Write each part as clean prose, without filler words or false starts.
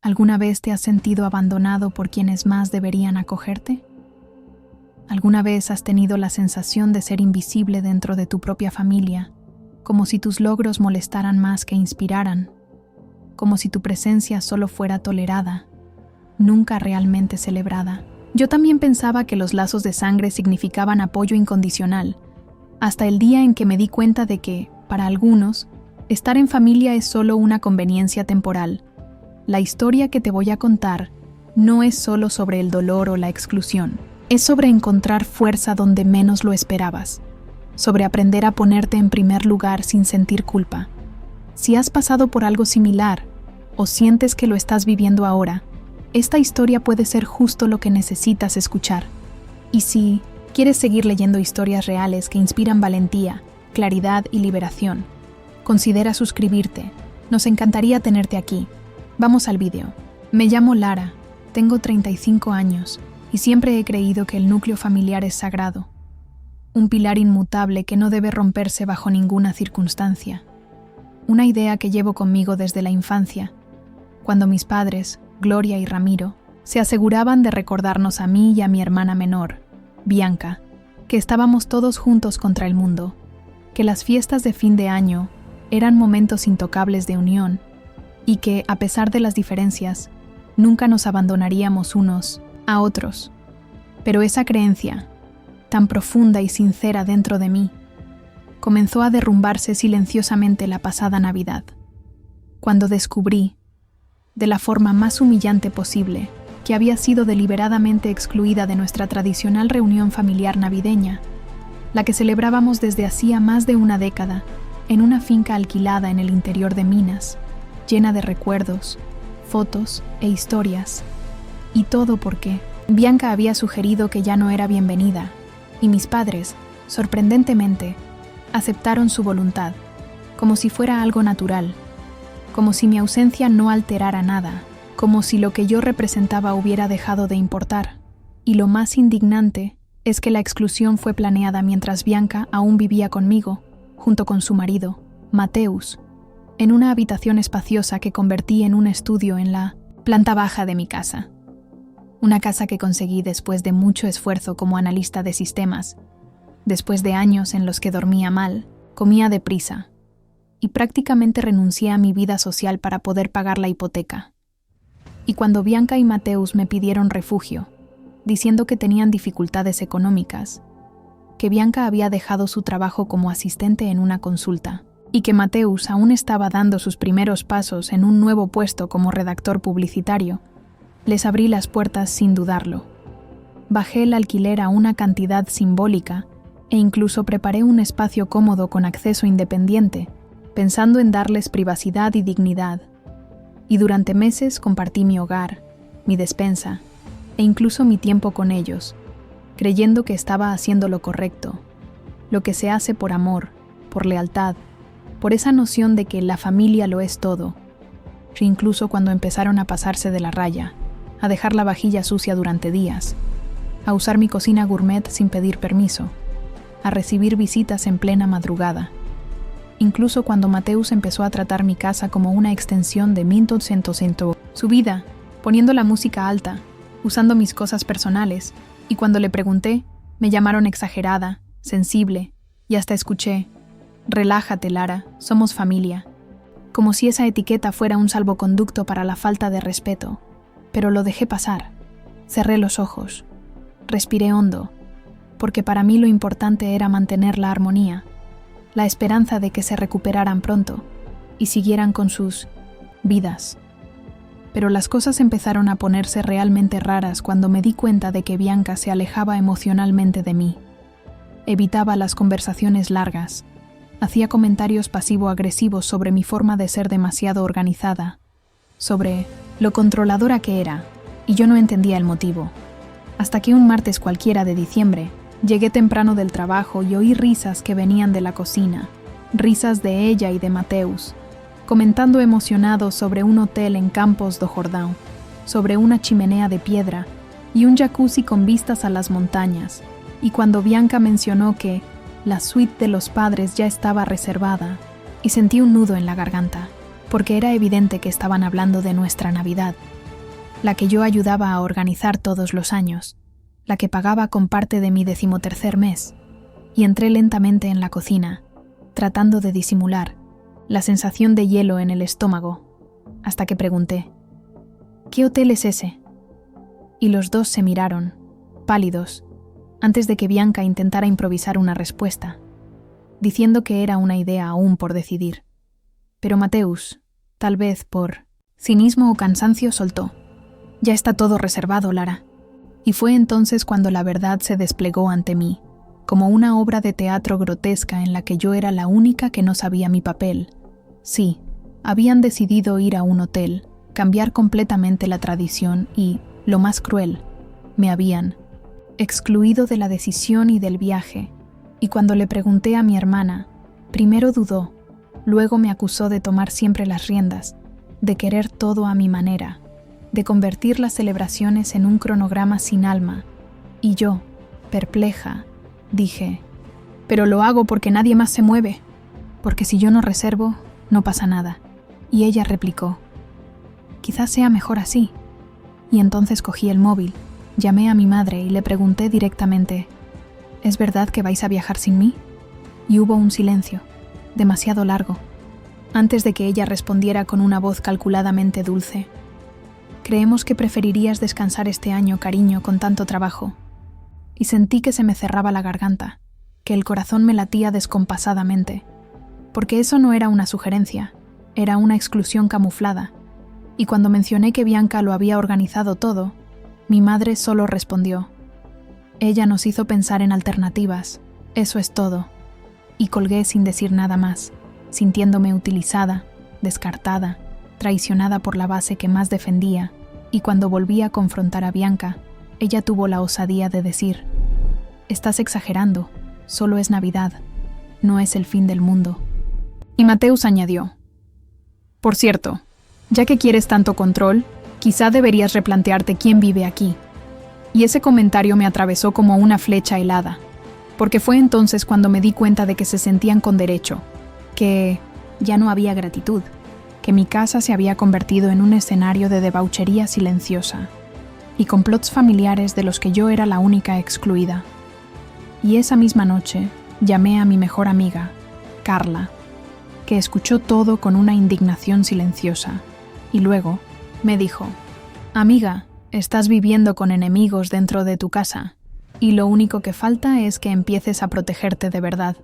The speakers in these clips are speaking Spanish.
¿Alguna vez te has sentido abandonado por quienes más deberían acogerte? ¿Alguna vez has tenido la sensación de ser invisible dentro de tu propia familia, como si tus logros molestaran más que inspiraran, como si tu presencia solo fuera tolerada, nunca realmente celebrada? Yo también pensaba que los lazos de sangre significaban apoyo incondicional, hasta el día en que me di cuenta de que, para algunos, estar en familia es solo una conveniencia temporal. La historia que te voy a contar no es solo sobre el dolor o la exclusión, es sobre encontrar fuerza donde menos lo esperabas, sobre aprender a ponerte en primer lugar sin sentir culpa. Si has pasado por algo similar o sientes que lo estás viviendo ahora, esta historia puede ser justo lo que necesitas escuchar. Y si quieres seguir leyendo historias reales que inspiran valentía, claridad y liberación, considera suscribirte. Nos encantaría tenerte aquí. Vamos al vídeo. Me llamo Lara, tengo 35 años y siempre he creído que el núcleo familiar es sagrado, un pilar inmutable que no debe romperse bajo ninguna circunstancia. Una idea que llevo conmigo desde la infancia, cuando mis padres, Gloria y Ramiro, se aseguraban de recordarnos a mí y a mi hermana menor, Bianca, que estábamos todos juntos contra el mundo, que las fiestas de fin de año eran momentos intocables de unión y que, a pesar de las diferencias, nunca nos abandonaríamos unos a otros. Pero esa creencia, tan profunda y sincera dentro de mí, comenzó a derrumbarse silenciosamente la pasada Navidad, cuando descubrí, de la forma más humillante posible, que había sido deliberadamente excluida de nuestra tradicional reunión familiar navideña, la que celebrábamos desde hacía más de una década en una finca alquilada en el interior de Minas, llena de recuerdos, fotos e historias. Y todo porque Bianca había sugerido que ya no era bienvenida, y mis padres, sorprendentemente, aceptaron su voluntad, como si fuera algo natural, como si mi ausencia no alterara nada, como si lo que yo representaba hubiera dejado de importar. Y lo más indignante es que la exclusión fue planeada mientras Bianca aún vivía conmigo, junto con su marido, Mateus, en una habitación espaciosa que convertí en un estudio en la planta baja de mi casa. Una casa que conseguí después de mucho esfuerzo como analista de sistemas, después de años en los que dormía mal, comía deprisa, y prácticamente renuncié a mi vida social para poder pagar la hipoteca. Y cuando Bianca y Mateus me pidieron refugio, diciendo que tenían dificultades económicas, que Bianca había dejado su trabajo como asistente en una consulta, y que Mateus aún estaba dando sus primeros pasos en un nuevo puesto como redactor publicitario, les abrí las puertas sin dudarlo. Bajé el alquiler a una cantidad simbólica e incluso preparé un espacio cómodo con acceso independiente, pensando en darles privacidad y dignidad. Y durante meses compartí mi hogar, mi despensa e incluso mi tiempo con ellos, creyendo que estaba haciendo lo correcto, lo que se hace por amor, por lealtad, por esa noción de que la familia lo es todo. E incluso cuando empezaron a pasarse de la raya, a dejar la vajilla sucia durante días, a usar mi cocina gourmet sin pedir permiso, a recibir visitas en plena madrugada. Incluso cuando Mateus empezó a tratar mi casa como una extensión de 1200, su vida, poniendo la música alta, usando mis cosas personales, y cuando le pregunté, me llamaron exagerada, sensible, y hasta escuché, «Relájate, Lara, somos familia», como si esa etiqueta fuera un salvoconducto para la falta de respeto. Pero lo dejé pasar. Cerré los ojos. Respiré hondo, porque para mí lo importante era mantener la armonía, la esperanza de que se recuperaran pronto y siguieran con sus vidas. Pero las cosas empezaron a ponerse realmente raras cuando me di cuenta de que Bianca se alejaba emocionalmente de mí. Evitaba las conversaciones largas. Hacía comentarios pasivo-agresivos sobre mi forma de ser demasiado organizada, sobre lo controladora que era, y yo no entendía el motivo. Hasta que un martes cualquiera de diciembre, llegué temprano del trabajo y oí risas que venían de la cocina, risas de ella y de Mateus, comentando emocionados sobre un hotel en Campos do Jordão, sobre una chimenea de piedra y un jacuzzi con vistas a las montañas, y cuando Bianca mencionó que la suite de los padres ya estaba reservada, y sentí un nudo en la garganta, porque era evidente que estaban hablando de nuestra Navidad. la que yo ayudaba a organizar todos los años, la que pagaba con parte de mi 13º mes, y entré lentamente en la cocina, tratando de disimular la sensación de hielo en el estómago, hasta que pregunté: ¿qué hotel es ese? Y los dos se miraron, pálidos, antes de que Bianca intentara improvisar una respuesta, diciendo que era una idea aún por decidir. Pero Mateus, tal vez por cinismo o cansancio, soltó: ya está todo reservado, Lara. Y fue entonces cuando la verdad se desplegó ante mí, como una obra de teatro grotesca en la que yo era la única que no sabía mi papel. Sí, habían decidido ir a un hotel, cambiar completamente la tradición y, lo más cruel, me habían excluido de la decisión y del viaje. Y cuando le pregunté a mi hermana, primero dudó, luego me acusó de tomar siempre las riendas, de querer todo a mi manera, de convertir las celebraciones en un cronograma sin alma. Y yo, perpleja, dije: pero lo hago porque nadie más se mueve, porque si yo no reservo, no pasa nada. Y ella replicó: quizás sea mejor así. Y entonces cogí el móvil, llamé a mi madre y le pregunté directamente: ¿es verdad que vais a viajar sin mí? Y hubo un silencio, demasiado largo, antes de que ella respondiera con una voz calculadamente dulce: creemos que preferirías descansar este año, cariño, con tanto trabajo. Y sentí que se me cerraba la garganta, que el corazón me latía descompasadamente, porque eso no era una sugerencia, era una exclusión camuflada. Y cuando mencioné que Bianca lo había organizado todo, mi madre solo respondió: ella nos hizo pensar en alternativas, eso es todo. Y colgué sin decir nada más, sintiéndome utilizada, descartada, traicionada por la base que más defendía. Y cuando volví a confrontar a Bianca, ella tuvo la osadía de decir: estás exagerando, solo es Navidad, no es el fin del mundo. Y Mateus añadió: por cierto, ya que quieres tanto control, quizá deberías replantearte quién vive aquí. Y ese comentario me atravesó como una flecha helada, porque fue entonces cuando me di cuenta de que se sentían con derecho, que ya no había gratitud, que mi casa se había convertido en un escenario de debauchería silenciosa y complots familiares de los que yo era la única excluida. Y esa misma noche llamé a mi mejor amiga, Carla, que escuchó todo con una indignación silenciosa, y luego me dijo: amiga, estás viviendo con enemigos dentro de tu casa, y lo único que falta es que empieces a protegerte de verdad.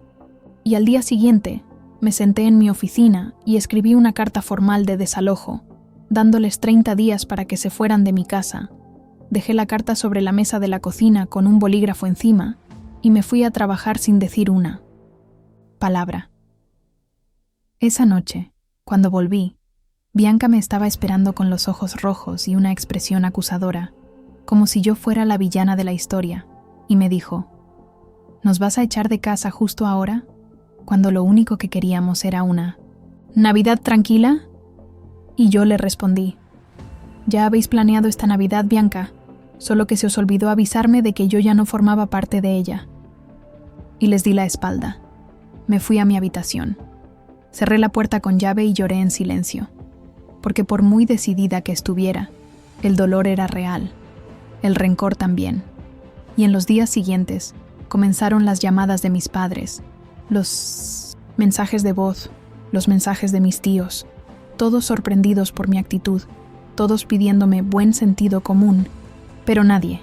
Y al día siguiente me senté en mi oficina y escribí una carta formal de desalojo, dándoles 30 días para que se fueran de mi casa. Dejé la carta sobre la mesa de la cocina con un bolígrafo encima y me fui a trabajar sin decir una palabra. Esa noche, cuando volví, Bianca me estaba esperando con los ojos rojos y una expresión acusadora, como si yo fuera la villana de la historia, y me dijo: ¿nos vas a echar de casa justo ahora, cuando lo único que queríamos era una Navidad tranquila? Y yo le respondí: ya habéis planeado esta Navidad, Bianca, solo que se os olvidó avisarme de que yo ya no formaba parte de ella. Y les di la espalda. Me fui a mi habitación. Cerré la puerta con llave y lloré en silencio, porque por muy decidida que estuviera, el dolor era real, el rencor también. Y en los días siguientes comenzaron las llamadas de mis padres, los mensajes de voz, los mensajes de mis tíos, todos sorprendidos por mi actitud, todos pidiéndome buen sentido común, pero nadie,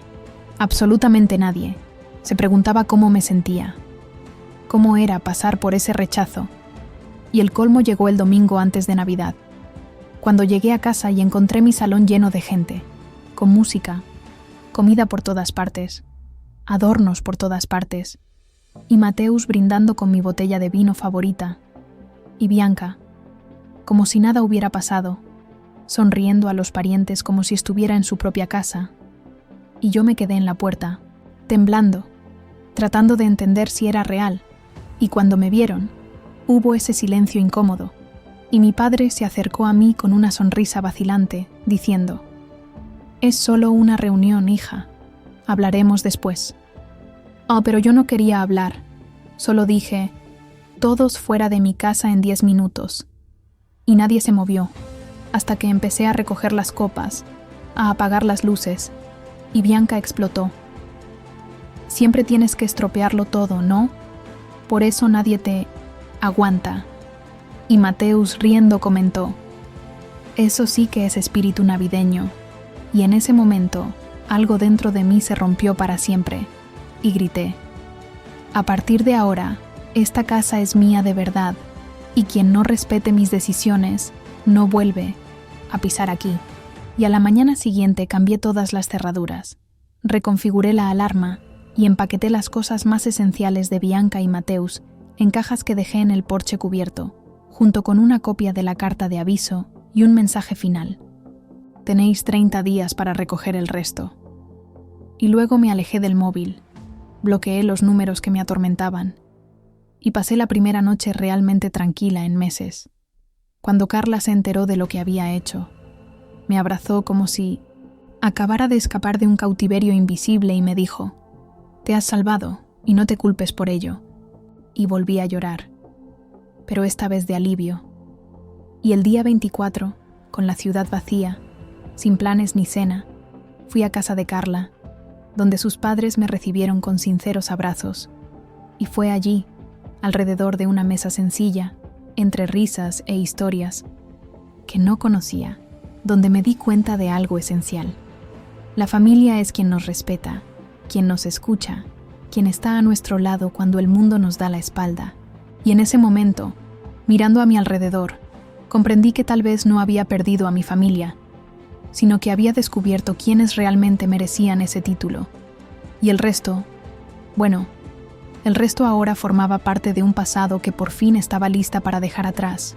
absolutamente nadie, se preguntaba cómo me sentía, cómo era pasar por ese rechazo. Y el colmo llegó el domingo antes de Navidad, cuando llegué a casa y encontré mi salón lleno de gente, con música, comida por todas partes, adornos por todas partes, y Mateus brindando con mi botella de vino favorita, y Bianca, como si nada hubiera pasado, sonriendo a los parientes como si estuviera en su propia casa, y yo me quedé en la puerta, temblando, tratando de entender si era real, y cuando me vieron, hubo ese silencio incómodo, y mi padre se acercó a mí con una sonrisa vacilante, diciendo: «Es solo una reunión, hija. Hablaremos después». Oh, pero yo no quería hablar. Solo dije: «Todos fuera de mi casa en 10 minutos». Y nadie se movió, hasta que empecé a recoger las copas, a apagar las luces, y Bianca explotó. Siempre tienes que estropearlo todo, ¿no? Por eso nadie te aguanta. Y Mateus, riendo, comentó: eso sí que es espíritu navideño. Y en ese momento, algo dentro de mí se rompió para siempre, y grité: a partir de ahora, esta casa es mía de verdad, y quien no respete mis decisiones, no vuelve a pisar aquí. Y a la mañana siguiente cambié todas las cerraduras, reconfiguré la alarma y empaqueté las cosas más esenciales de Bianca y Mateus en cajas que dejé en el porche cubierto, junto con una copia de la carta de aviso y un mensaje final: tenéis 30 días para recoger el resto. Y luego me alejé del móvil, bloqueé los números que me atormentaban, y pasé la primera noche realmente tranquila en meses. Cuando Carla se enteró de lo que había hecho, me abrazó como si acabara de escapar de un cautiverio invisible y me dijo: te has salvado y no te culpes por ello. Y volví a llorar, pero esta vez de alivio. Y el día 24, con la ciudad vacía, sin planes ni cena, fui a casa de Carla, donde sus padres me recibieron con sinceros abrazos. Y fue allí, alrededor de una mesa sencilla, entre risas e historias que no conocía, donde me di cuenta de algo esencial. La familia es quien nos respeta, quien nos escucha, quien está a nuestro lado cuando el mundo nos da la espalda. Y en ese momento, mirando a mi alrededor, comprendí que tal vez no había perdido a mi familia, sino que había descubierto quiénes realmente merecían ese título. Y el resto, bueno, el resto ahora formaba parte de un pasado que por fin estaba lista para dejar atrás.